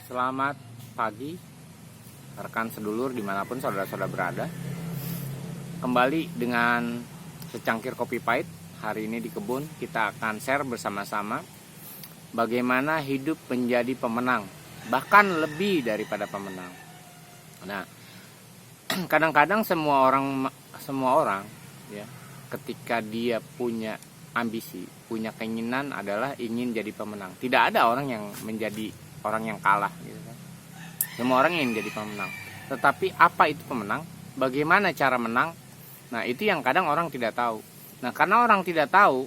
Selamat pagi rekan sedulur dimanapun saudara-saudara berada. Kembali dengan secangkir kopi pahit. Hari ini di kebun kita akan share bersama-sama bagaimana hidup menjadi pemenang, bahkan lebih daripada pemenang. Nah, kadang-kadang semua orang ya, ketika dia punya ambisi, punya keinginan adalah ingin jadi pemenang. Tidak ada orang yang menjadi orang yang kalah gitu kan. Semua orang ingin jadi pemenang. Tetapi apa itu pemenang? Bagaimana cara menang? Nah, itu yang kadang orang tidak tahu. Nah, karena orang tidak tahu,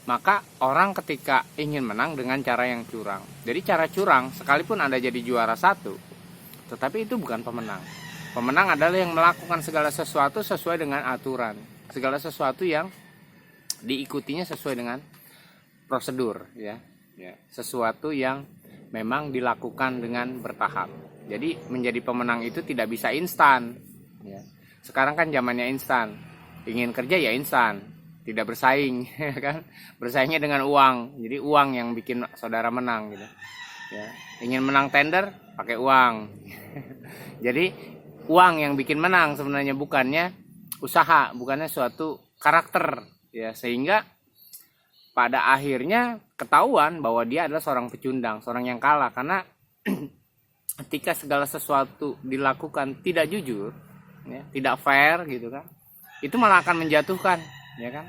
maka orang ketika ingin menang dengan cara yang curang. Jadi cara curang, sekalipun Anda jadi juara satu, tetapi itu bukan pemenang. Pemenang adalah yang melakukan segala sesuatu sesuai dengan aturan. Segala sesuatu yang diikutinya sesuai dengan prosedur, ya. Sesuatu yang memang dilakukan dengan bertahap. Jadi menjadi pemenang itu tidak bisa instan, ya. Sekarang kan zamannya instan. Ingin kerja ya instan, tidak bersaing, kan? Bersaingnya dengan uang. Jadi uang yang bikin saudara menang gitu. Ya. Ingin menang tender pakai uang. Jadi uang yang bikin menang sebenarnya, bukannya usaha, bukannya suatu karakter, ya. Sehingga pada akhirnya ketahuan bahwa dia adalah seorang pecundang, seorang yang kalah. Karena ketika segala sesuatu dilakukan tidak jujur, ya, tidak fair gitu kan, itu malah akan menjatuhkan, ya kan,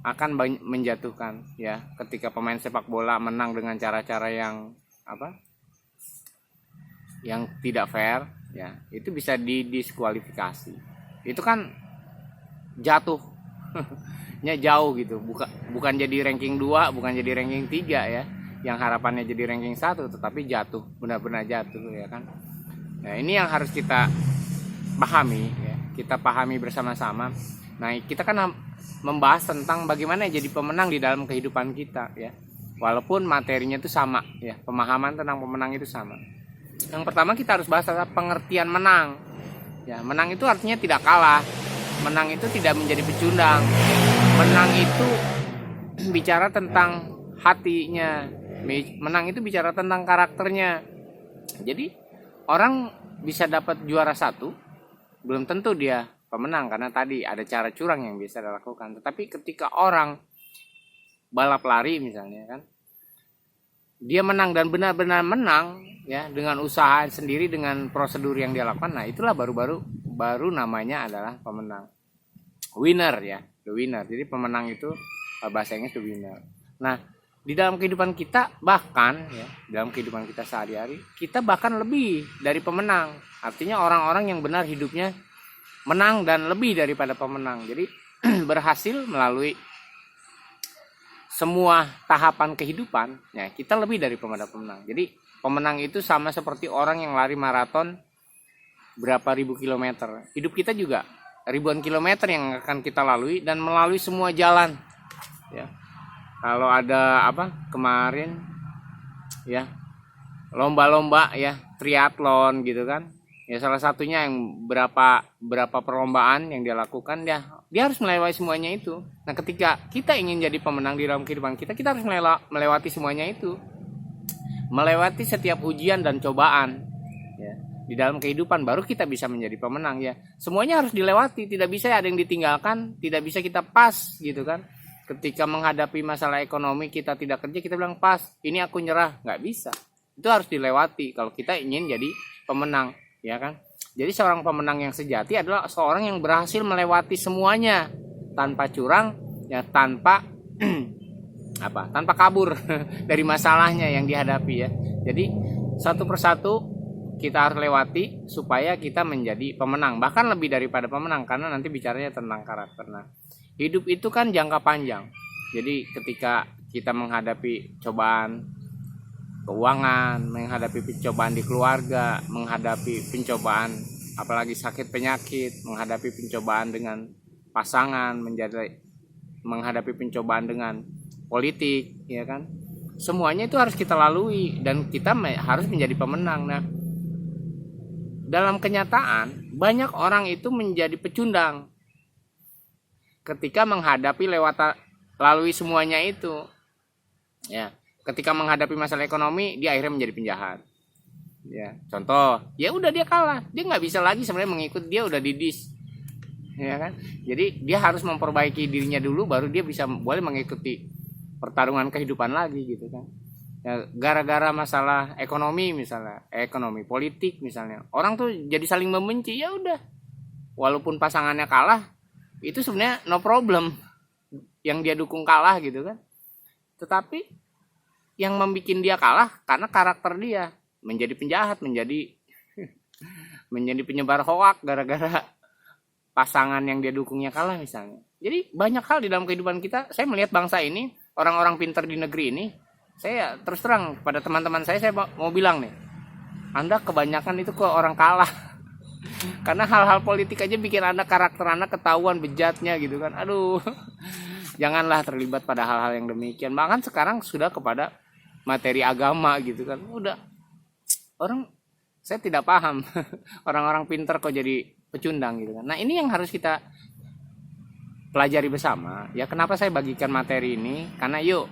akan menjatuhkan, ya. Ketika pemain sepak bola menang dengan cara-cara yang yang tidak fair, ya, itu bisa didiskualifikasi. Itu kan jatuh nya jauh gitu, bukan jadi ranking 2, bukan jadi ranking 3, ya, yang harapannya jadi ranking 1, tetapi jatuh, benar-benar jatuh, ya kan. Nah, ini yang harus kita pahami, ya. Kita pahami bersama-sama. Nah, kita kan membahas tentang bagaimana jadi pemenang di dalam kehidupan kita, ya. Walaupun materinya itu sama, ya, pemahaman tentang pemenang itu sama. Yang pertama kita harus bahas tentang pengertian menang. Ya, menang itu artinya tidak kalah. Menang itu tidak menjadi pecundang. Menang itu bicara tentang hatinya. Menang itu bicara tentang karakternya. Jadi orang bisa dapat juara satu, belum tentu dia pemenang, karena tadi ada cara curang yang bisa dilakukan. Tetapi ketika orang balap lari misalnya kan, dia menang dan benar-benar menang, ya, dengan usaha sendiri, dengan prosedur yang dia lakukan, nah itulah baru namanya adalah pemenang. Winner, ya, the winner. Jadi pemenang itu bahasanya the winner. Nah, di dalam kehidupan kita, bahkan, ya, dalam kehidupan kita sehari-hari, kita bahkan lebih dari pemenang. Artinya orang-orang yang benar hidupnya menang dan lebih daripada pemenang. Jadi berhasil melalui semua tahapan kehidupan, ya, kita lebih dari pemenang. Jadi pemenang itu sama seperti orang yang lari maraton berapa ribu kilometer. Hidup kita juga ribuan kilometer yang akan kita lalui dan melalui semua jalan, ya. Kalau ada kemarin, ya, lomba-lomba, ya, triathlon gitu kan, ya, salah satunya yang berapa perlombaan yang dia lakukan, dia harus melewati semuanya itu. Nah, ketika kita ingin jadi pemenang di dalam kehidupan kita harus melewati semuanya itu, melewati setiap ujian dan cobaan, ya, di dalam kehidupan, baru kita bisa menjadi pemenang, ya. Semuanya harus dilewati, tidak bisa ada yang ditinggalkan, tidak bisa kita pas gitu kan. Ketika menghadapi masalah ekonomi, kita tidak kerja, kita bilang pas, ini aku nyerah, nggak bisa. Itu harus dilewati kalau kita ingin jadi pemenang, ya kan. Jadi seorang pemenang yang sejati adalah seorang yang berhasil melewati semuanya tanpa curang, ya, tanpa tanpa kabur dari masalahnya yang dihadapi, ya. Jadi satu persatu kita harus lewati supaya kita menjadi pemenang, bahkan lebih daripada pemenang, karena nanti bicaranya tentang karakter. Nah, hidup itu kan jangka panjang. Jadi ketika kita menghadapi cobaan keuangan, menghadapi pencobaan di keluarga, menghadapi pencobaan apalagi sakit penyakit, menghadapi pencobaan dengan pasangan, menghadapi pencobaan dengan politik, ya kan. Semuanya itu harus kita lalui dan kita harus menjadi pemenang. Nah, dalam kenyataan banyak orang itu menjadi pecundang ketika menghadapi lalui semuanya itu, ya. Ketika menghadapi masalah ekonomi, dia akhirnya menjadi penjahat. Ya, contoh, ya udah dia kalah, dia nggak bisa lagi sebenarnya mengikut, dia udah didis, ya kan? Jadi dia harus memperbaiki dirinya dulu, baru dia bisa boleh mengikuti pertarungan kehidupan lagi gitu kan. Ya, gara-gara masalah ekonomi misalnya, ekonomi politik misalnya, orang tuh jadi saling membenci, ya udah, walaupun pasangannya kalah, itu sebenarnya no problem, yang dia dukung kalah gitu kan. Tetapi yang membuat dia kalah karena karakter dia menjadi penjahat, menjadi penyebar hoak gara-gara pasangan yang dia dukungnya kalah misalnya. Jadi banyak hal di dalam kehidupan kita. Saya melihat bangsa ini, orang-orang pintar di negeri ini, saya terus terang pada teman-teman saya mau bilang nih, Anda kebanyakan itu kok orang kalah. Karena hal-hal politik aja bikin Anda, karakter Anda ketahuan bejatnya gitu kan. Aduh, janganlah terlibat pada hal-hal yang demikian. Bahkan sekarang sudah kepada materi agama gitu kan. Udah, orang, saya tidak paham orang-orang pintar kok jadi pecundang gitu kan. Nah ini yang harus kita pelajari bersama. Ya kenapa saya bagikan materi ini? Karena yuk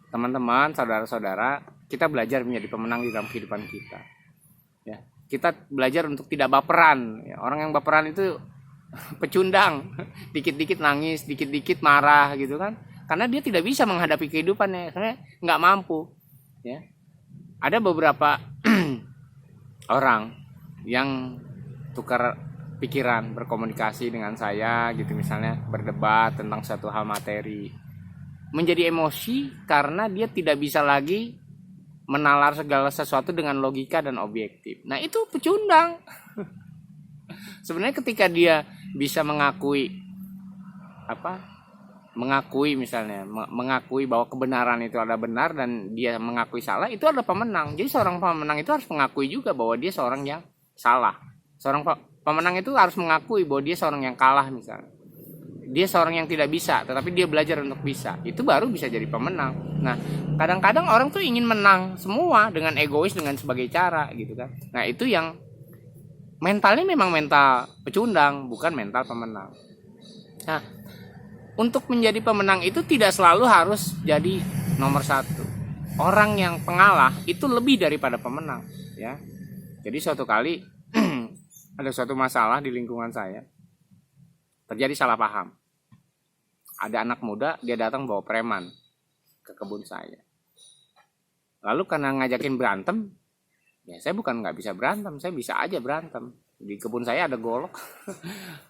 teman-teman, saudara-saudara, kita belajar menjadi pemenang di dalam kehidupan kita. Ya, kita belajar untuk tidak baperan. Ya, orang yang baperan itu pecundang, dikit-dikit nangis, dikit-dikit marah gitu kan. Karena dia tidak bisa menghadapi kehidupannya, karena nggak mampu. Ya, ada beberapa orang yang tukar pikiran, berkomunikasi dengan saya gitu misalnya, berdebat tentang suatu hal materi, menjadi emosi karena dia tidak bisa lagi menalar segala sesuatu dengan logika dan objektif. Nah itu pecundang. Sebenarnya ketika dia bisa mengakui misalnya mengakui bahwa kebenaran itu ada benar dan dia mengakui salah, itu adalah pemenang. Jadi seorang pemenang itu harus mengakui juga bahwa dia seorang yang salah. Seorang pemenang itu harus mengakui bahwa dia seorang yang kalah misalnya. Dia seorang yang tidak bisa, tetapi dia belajar untuk bisa. Itu baru bisa jadi pemenang. Nah, kadang-kadang orang tuh ingin menang semua dengan egois, dengan sebagai cara gitu kan. Nah, itu yang mentalnya memang mental pecundang, bukan mental pemenang. Nah, untuk menjadi pemenang itu tidak selalu harus jadi nomor satu. Orang yang pengalah itu lebih daripada pemenang, ya. Jadi suatu kali ada suatu masalah di lingkungan saya, terjadi salah paham. Ada anak muda, dia datang bawa preman ke kebun saya. Lalu karena ngajakin berantem, ya saya bukan nggak bisa berantem, saya bisa aja berantem. Di kebun saya ada golok,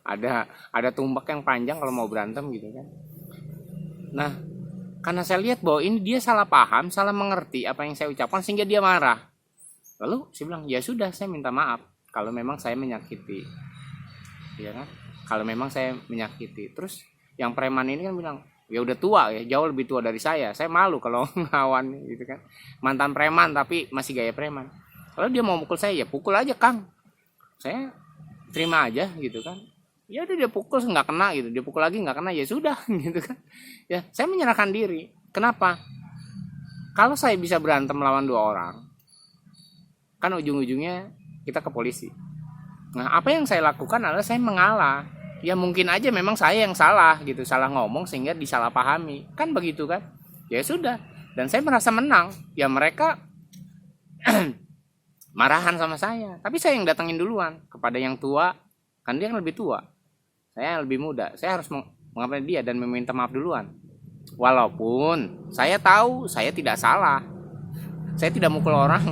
ada tumbak yang panjang kalau mau berantem gitu kan. Nah, karena saya lihat bahwa ini dia salah paham, salah mengerti apa yang saya ucapkan sehingga dia marah. Lalu saya bilang, ya sudah, saya minta maaf kalau memang saya menyakiti, ya kan? Kalau memang saya menyakiti. Terus yang preman ini kan bilang, ya udah tua ya, jauh lebih tua dari saya malu kalau ngelawan gitu kan. Mantan preman tapi masih gaya preman. Kalau dia mau mukul saya, ya pukul aja Kang, saya terima aja gitu kan. Ya udah, dia pukul nggak kena gitu, dia pukul lagi nggak kena, ya sudah gitu kan. Ya saya menyerahkan diri. Kenapa? Kalau saya bisa berantem melawan dua orang, kan ujung-ujungnya kita ke polisi. Nah apa yang saya lakukan adalah saya mengalah. Ya mungkin aja memang saya yang salah gitu, salah ngomong sehingga disalahpahami, kan begitu kan. Ya sudah, dan saya merasa menang. Ya mereka marahan sama saya, tapi saya yang datangin duluan kepada yang tua, kan dia yang lebih tua, saya yang lebih muda, saya harus mengapain dia dan meminta maaf duluan. Walaupun saya tahu saya tidak salah, saya tidak mukul orang,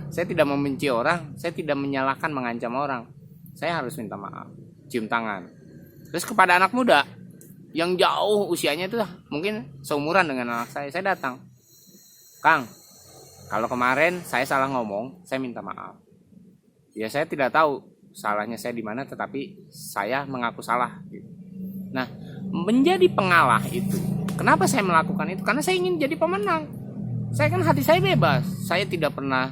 saya tidak membenci orang, saya tidak menyalahkan, mengancam orang, saya harus minta maaf, cium tangan. Terus kepada anak muda yang jauh usianya itu mungkin seumuran dengan anak saya datang, Kang, kalau kemarin saya salah ngomong, saya minta maaf. Ya saya tidak tahu salahnya saya di mana, tetapi saya mengaku salah. Nah, menjadi pengalah itu, kenapa saya melakukan itu? Karena saya ingin jadi pemenang. Saya kan hati saya bebas. Saya tidak pernah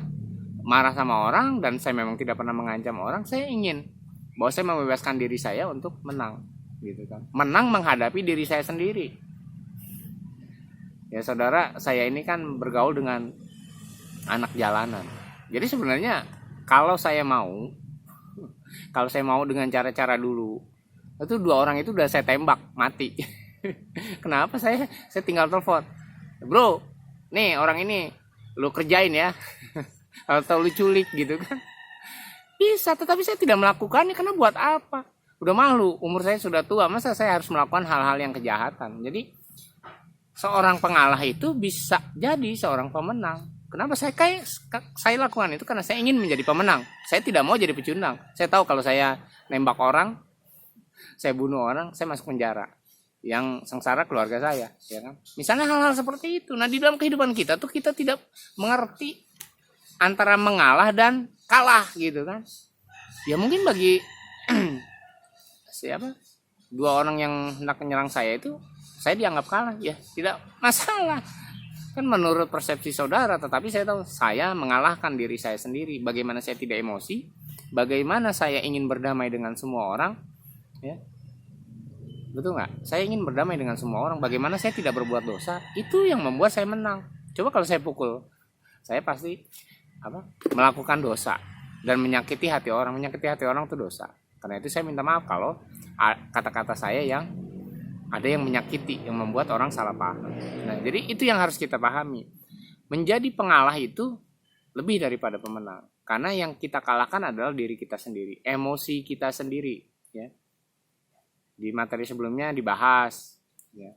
marah sama orang dan saya memang tidak pernah mengancam orang. Saya ingin bahwa saya membebaskan diri saya untuk menang, gitu kan. Menang menghadapi diri saya sendiri. Ya saudara, saya ini kan bergaul dengan anak jalanan. Jadi sebenarnya kalau saya mau dengan cara-cara dulu, itu dua orang itu udah saya tembak mati. Kenapa saya tinggal telepon, bro, nih orang ini lu kerjain ya. atau lu culik gitu kan. Bisa, tetapi saya tidak melakukannya karena buat apa? Udah malu, umur saya sudah tua, masa saya harus melakukan hal-hal yang kejahatan? Jadi seorang pengalah itu bisa jadi seorang pemenang. Kenapa saya lakukan itu? Karena saya ingin menjadi pemenang. Saya tidak mau jadi pecundang. Saya tahu kalau saya nembak orang, saya bunuh orang, saya masuk penjara. Yang sengsara keluarga saya, ya kan? Misalnya hal-hal seperti itu. Nah, di dalam kehidupan kita tuh kita tidak mengerti antara mengalah dan kalah gitu kan. Ya mungkin bagi siapa? Dua orang yang hendak menyerang saya itu, saya dianggap kalah, ya tidak masalah. Kan menurut persepsi saudara, tetapi saya tahu saya mengalahkan diri saya sendiri. Bagaimana saya tidak emosi, bagaimana saya ingin berdamai dengan semua orang, ya. Betul nggak? Saya ingin berdamai dengan semua orang. Bagaimana saya tidak berbuat dosa, itu yang membuat saya menang. Coba kalau saya pukul, saya pasti melakukan dosa dan menyakiti hati orang. Menyakiti hati orang itu dosa. Karena itu saya minta maaf kalau kata-kata saya yang ada yang menyakiti, yang membuat orang salah paham. Nah, jadi itu yang harus kita pahami. Menjadi pengalah itu lebih daripada pemenang. Karena yang kita kalahkan adalah diri kita sendiri, emosi kita sendiri, ya. Di materi sebelumnya dibahas, ya,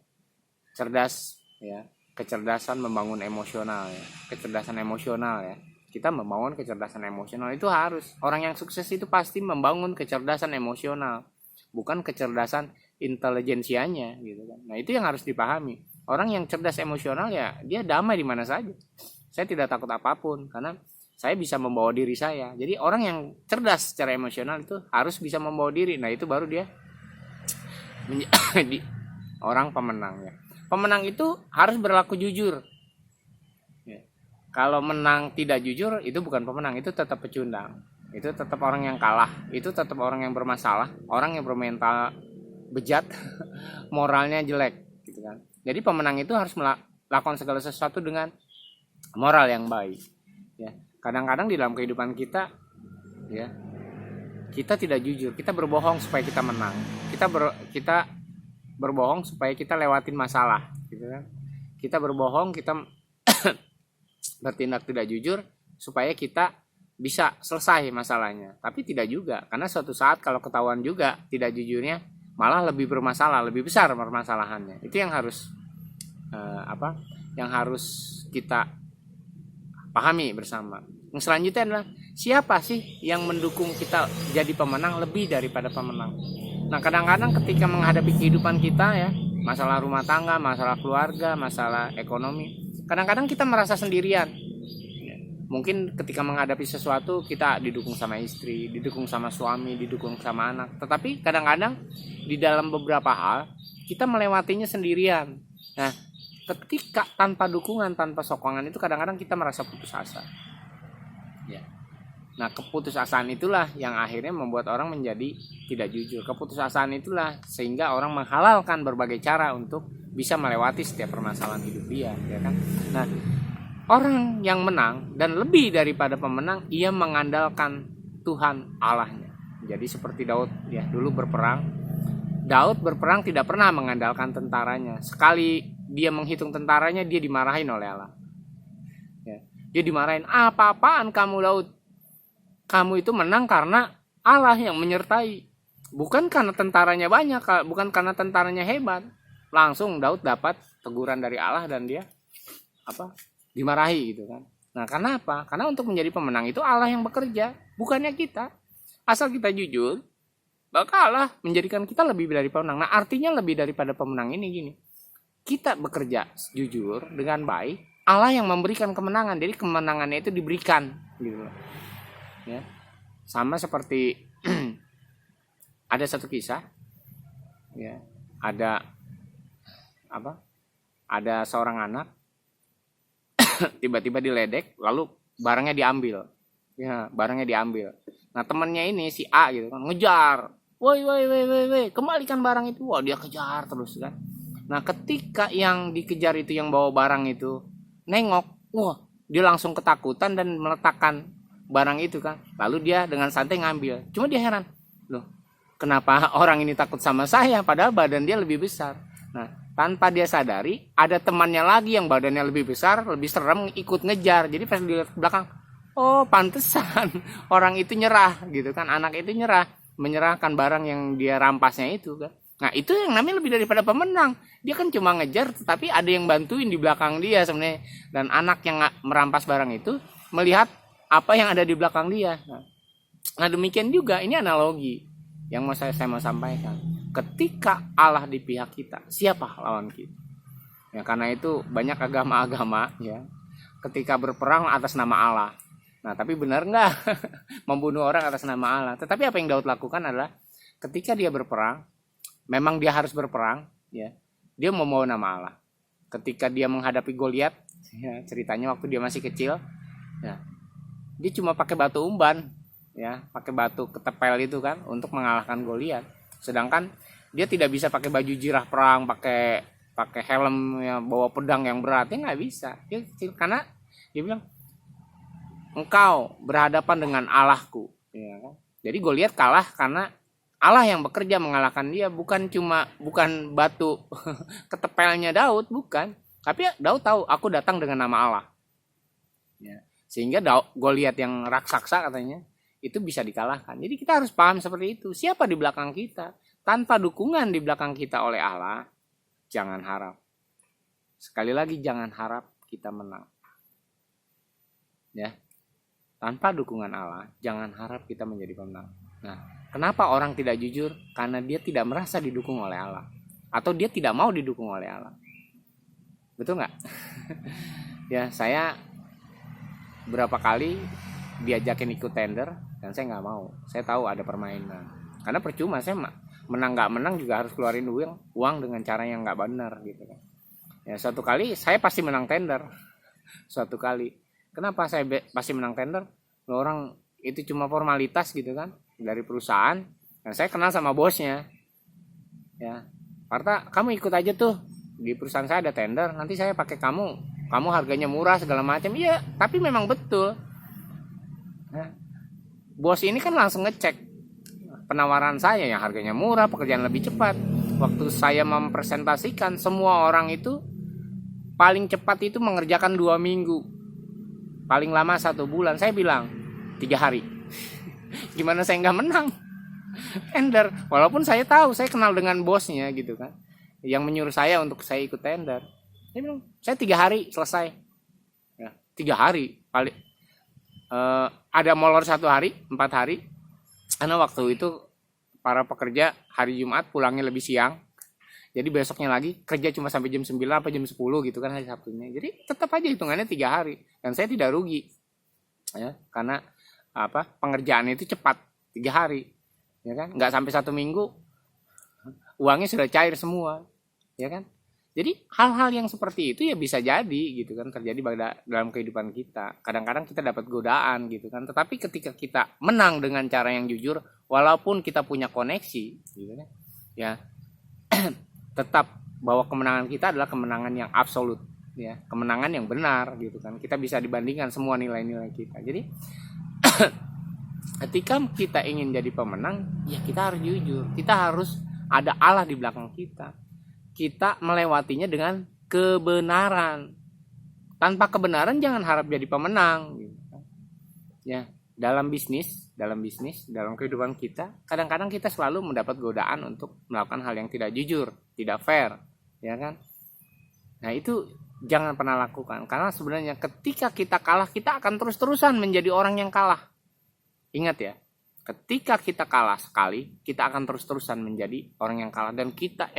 cerdas, ya, kecerdasan membangun emosional, ya, kecerdasan emosional, ya. Kita membangun kecerdasan emosional itu harus. Orang yang sukses itu pasti membangun kecerdasan emosional, bukan kecerdasan intelijensianya, gitu kan. Nah, itu yang harus dipahami. Orang yang cerdas emosional, ya, dia damai di mana saja. Saya tidak takut apapun karena saya bisa membawa diri saya. Jadi orang yang cerdas secara emosional itu harus bisa membawa diri. Nah, itu baru dia menjadi orang pemenang, ya. Pemenang itu harus berlaku jujur, ya. Kalau menang tidak jujur, itu bukan pemenang, itu tetap pecundang, itu tetap orang yang kalah, itu tetap orang yang bermasalah, orang yang bermental bejat, moralnya jelek, gitu kan. Jadi pemenang itu harus melakukan segala sesuatu dengan moral yang baik, ya. Kadang-kadang di dalam kehidupan kita, ya, kita tidak jujur, kita berbohong supaya kita menang. Kita berbohong supaya kita lewatin masalah, gitu kan. Kita berbohong, kita bertindak tidak jujur supaya kita bisa selesai masalahnya. Tapi tidak juga, karena suatu saat kalau ketahuan juga tidak jujurnya, malah lebih bermasalah, lebih besar permasalahannya. Itu yang harus yang harus kita pahami bersama. Yang selanjutnya adalah siapa sih yang mendukung kita jadi pemenang lebih daripada pemenang. Nah, kadang-kadang ketika menghadapi kehidupan kita, ya, masalah rumah tangga, masalah keluarga, masalah ekonomi, kadang-kadang kita merasa sendirian. Mungkin ketika menghadapi sesuatu kita didukung sama istri, didukung sama suami, didukung sama anak. Tetapi kadang-kadang di dalam beberapa hal kita melewatinya sendirian. Nah, ketika tanpa dukungan, tanpa sokongan itu kadang-kadang kita merasa putus asa, ya. Nah, keputusasaan itulah yang akhirnya membuat orang menjadi tidak jujur. Keputusasaan itulah sehingga orang menghalalkan berbagai cara untuk bisa melewati setiap permasalahan hidup dia, ya kan? Nah, orang yang menang dan lebih daripada pemenang, ia mengandalkan Tuhan Allahnya. Jadi seperti Daud, ya, dulu berperang. Daud berperang tidak pernah mengandalkan tentaranya. Sekali dia menghitung tentaranya, dia dimarahin oleh Allah. Ya, dia dimarahin, apa-apaan kamu Daud? Kamu itu menang karena Allah yang menyertai, bukan karena tentaranya banyak, bukan karena tentaranya hebat. Langsung Daud dapat teguran dari Allah dan dia dimarahi, gitu kan. Nah, karena apa? Karena untuk menjadi pemenang itu Allah yang bekerja, bukannya kita. Asal kita jujur, bakal Allah menjadikan kita lebih dari pemenang. Nah, artinya lebih daripada pemenang ini gini. Kita bekerja jujur dengan baik, Allah yang memberikan kemenangan. Jadi kemenangannya itu diberikan, gitu loh. Ya. Sama seperti ada satu kisah, ya, ada seorang anak tiba-tiba diledek, lalu barangnya diambil, ya, barangnya diambil. Nah, temannya ini si A, gitu kan, ngejar, woi, kembalikan barang itu. Wah, dia kejar terus kan. Nah, ketika yang dikejar itu, yang bawa barang itu nengok, wah, dia langsung ketakutan dan meletakkan barang itu kan. Lalu dia dengan santai ngambil. Cuma dia heran, loh, kenapa orang ini takut sama saya padahal badan dia lebih besar. Nah, tanpa dia sadari ada temannya lagi yang badannya lebih besar, lebih serem, ikut ngejar. Jadi pas dilihat ke belakang, Oh, pantesan orang itu nyerah gitu kan, anak itu nyerah, menyerahkan barang yang dia rampasnya itu kan. Nah, itu yang namanya lebih daripada pemenang. Dia kan cuma ngejar, tapi ada yang bantuin di belakang dia sebenarnya. Dan anak yang merampas barang itu melihat apa yang ada di belakang dia. Nah, demikian juga ini analogi yang saya mau sampaikan. Ketika Allah di pihak kita, siapa lawan kita? Ya, karena itu banyak agama-agama ya, ketika berperang atas nama Allah. Nah, tapi benar nggak membunuh orang atas nama Allah? Tetapi apa yang Daud lakukan adalah ketika dia berperang, memang dia harus berperang, ya. Dia membawa nama Allah. Ketika dia menghadapi Goliat, ya, ceritanya waktu dia masih kecil, ya, dia cuma pakai batu umban, ya, pakai batu ketepel itu kan untuk mengalahkan Goliat. Sedangkan dia tidak bisa pakai baju jirah perang, pakai helm, ya, bawa pedang yang berat, dia nggak bisa. Karena dia bilang, engkau berhadapan dengan Allahku, ya kan? Jadi Goliat kalah karena Allah yang bekerja mengalahkan dia, bukan batu ketepelnya Daud, bukan. Tapi Daud tahu, aku datang dengan nama Allah. Ya. Sehingga Goliat yang raksasa katanya itu bisa dikalahkan. Jadi kita harus paham seperti itu. Siapa di belakang kita? Tanpa dukungan di belakang kita oleh Allah, jangan harap. Sekali lagi, jangan harap kita menang. Ya. Tanpa dukungan Allah, jangan harap kita menjadi pemenang. Nah, kenapa orang tidak jujur? Karena dia tidak merasa didukung oleh Allah, atau dia tidak mau didukung oleh Allah. Betul nggak? Ya, saya berapa kali diajakin ikut tender dan saya nggak mau. Saya tahu ada permainan. Karena percuma, saya menang nggak menang juga harus keluarin uang dengan cara yang nggak benar gitu kan. Ya, suatu kali saya pasti menang tender. Suatu kali. Kenapa saya pasti menang tender? Orang itu cuma formalitas gitu kan, dari perusahaan. Dan saya kenal sama bosnya. Ya, Parta, kamu ikut aja tuh, di perusahaan saya ada tender, nanti saya pakai kamu harganya murah segala macam. Iya, tapi memang betul. Nah, bos ini kan langsung ngecek penawaran saya yang harganya murah, pekerjaan lebih cepat. Waktu saya mempresentasikan, semua orang itu paling cepat itu mengerjakan 2 minggu, paling lama 1 bulan. Saya bilang 3 hari. Gimana saya nggak menang tender? Walaupun saya tahu, saya kenal dengan bosnya gitu kan, yang menyuruh saya untuk saya ikut tender. Dia bilang, saya 3 hari selesai. Ya, 3 hari. Paling ada molor 1 hari, 4 hari. Karena waktu itu para pekerja hari Jumat pulangnya lebih siang. Jadi besoknya lagi kerja cuma sampai jam 9 apa jam 10 gitu kan hari Sabtunya. Jadi tetap aja hitungannya 3 hari. Dan saya tidak rugi. Ya, karena pengerjaan itu cepat, 3 hari. Ya kan? Nggak sampai 1 minggu uangnya sudah cair semua. Ya kan? Jadi hal-hal yang seperti itu ya bisa jadi gitu kan, terjadi dalam kehidupan kita. Kadang-kadang kita dapat godaan gitu kan. Tetapi ketika kita menang dengan cara yang jujur, walaupun kita punya koneksi gitu kan, ya tetap bahwa kemenangan kita adalah kemenangan yang absolut, ya, kemenangan yang benar gitu kan. Kita bisa dibandingkan semua nilai-nilai kita. Jadi ketika kita ingin jadi pemenang, ya kita harus jujur. Kita harus ada Allah di belakang kita. Kita melewatinya dengan kebenaran. Tanpa kebenaran jangan harap jadi pemenang gitu kan. Ya, dalam bisnis, dalam kehidupan kita, kadang-kadang kita selalu mendapat godaan untuk melakukan hal yang tidak jujur, tidak fair, ya kan? Nah, itu jangan pernah lakukan, karena sebenarnya ketika kita kalah, kita akan terus-terusan menjadi orang yang kalah. Ingat ya, ketika kita kalah sekali, kita akan terus-terusan menjadi orang yang kalah, dan kita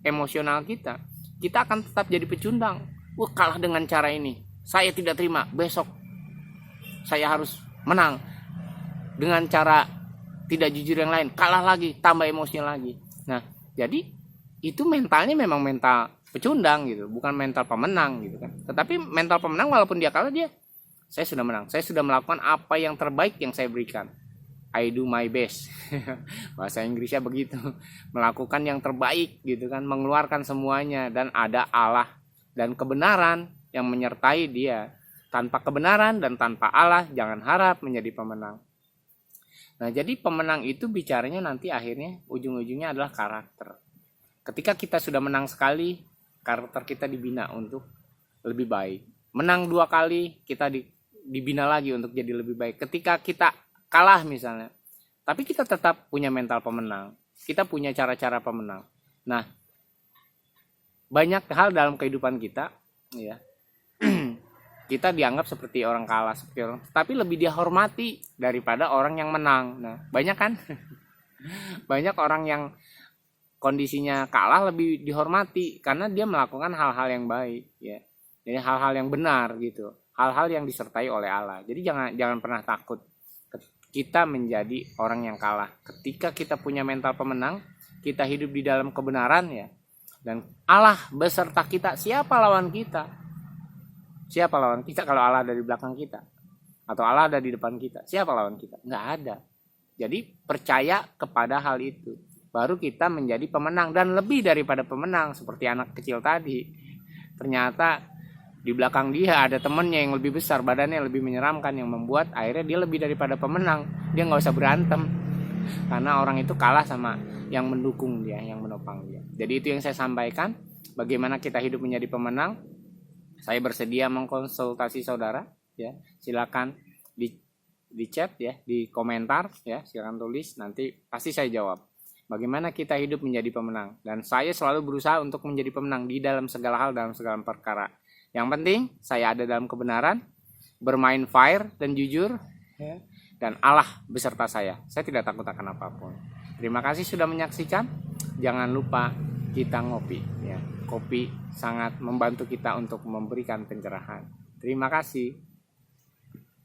emosional kita akan tetap jadi pecundang. Wah, kalah dengan cara ini, saya tidak terima, besok saya harus menang dengan cara tidak jujur yang lain, kalah lagi, tambah emosi lagi. Nah, jadi itu mentalnya memang mental pecundang gitu, bukan mental pemenang gitu kan. Tetapi mental pemenang walaupun dia kalah, saya sudah menang, saya sudah melakukan apa yang terbaik yang saya berikan. I do my best. Bahasa Inggrisnya begitu. Melakukan yang terbaik gitu kan, mengeluarkan semuanya, dan ada Allah dan kebenaran yang menyertai dia. Tanpa kebenaran dan tanpa Allah, jangan harap menjadi pemenang. Nah, jadi pemenang itu bicaranya nanti akhirnya ujung-ujungnya adalah karakter. Ketika kita sudah menang sekali, karakter kita dibina untuk lebih baik. Menang 2 kali, kita dibina lagi untuk jadi lebih baik. Ketika kita kalah misalnya, tapi kita tetap punya mental pemenang, kita punya cara-cara pemenang. Nah, banyak hal dalam kehidupan kita, ya, kita dianggap seperti orang kalah, seperti orang, tapi lebih dihormati daripada orang yang menang. Nah, banyak kan? Banyak orang yang kondisinya kalah lebih dihormati karena dia melakukan hal-hal yang baik, ya. Jadi hal-hal yang benar gitu, hal-hal yang disertai oleh Allah. Jadi jangan pernah takut kita menjadi orang yang kalah. Ketika kita punya mental pemenang, kita hidup di dalam kebenaran, ya. Dan Allah beserta kita. Siapa lawan kita? Siapa lawan kita kalau Allah ada di belakang kita? Atau Allah ada di depan kita? Siapa lawan kita? Nggak ada. Jadi percaya kepada hal itu. Baru kita menjadi pemenang. Dan lebih daripada pemenang. Seperti anak kecil tadi. Ternyata di belakang dia ada temennya yang lebih besar. Badannya lebih menyeramkan. Yang membuat akhirnya dia lebih daripada pemenang. Dia nggak usah berantem. Karena orang itu kalah sama yang mendukung dia, yang menopang dia. Jadi itu yang saya sampaikan. Bagaimana kita hidup menjadi pemenang. Saya bersedia mengkonsultasi saudara, ya. Silakan di chat, ya, di komentar, ya. Silakan tulis, nanti pasti saya jawab. Bagaimana kita hidup menjadi pemenang. Dan saya selalu berusaha untuk menjadi pemenang di dalam segala hal, dalam segala perkara. Yang penting saya ada dalam kebenaran, bermain fair dan jujur, ya. Dan Allah beserta saya. Saya tidak takut akan apapun. Terima kasih sudah menyaksikan. Jangan lupa kita ngopi, ya. Kopi sangat membantu kita untuk memberikan pencerahan. Terima kasih.